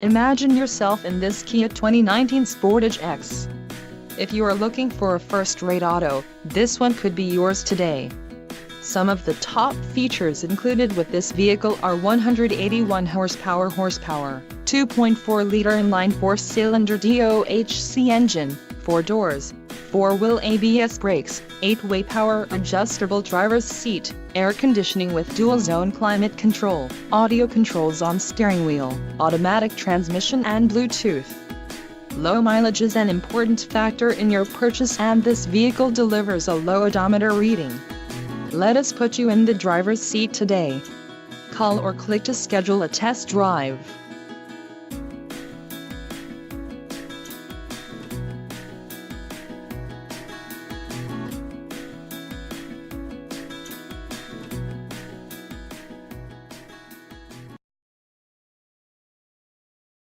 Imagine yourself in this Kia 2019 Sportage EX. If you are looking for a first-rate auto, this one could be yours today. Some of the top features included with this vehicle are 181 horsepower, 2.4-liter inline four-cylinder DOHC engine, 4 doors, 4-wheel ABS brakes, 8-way power adjustable driver's seat, air conditioning with dual-zone climate control, audio controls on steering wheel, automatic transmission and Bluetooth. Low mileage is an important factor in your purchase, and this vehicle delivers a low odometer reading. Let us put you in the driver's seat today. Call or click to schedule a test drive.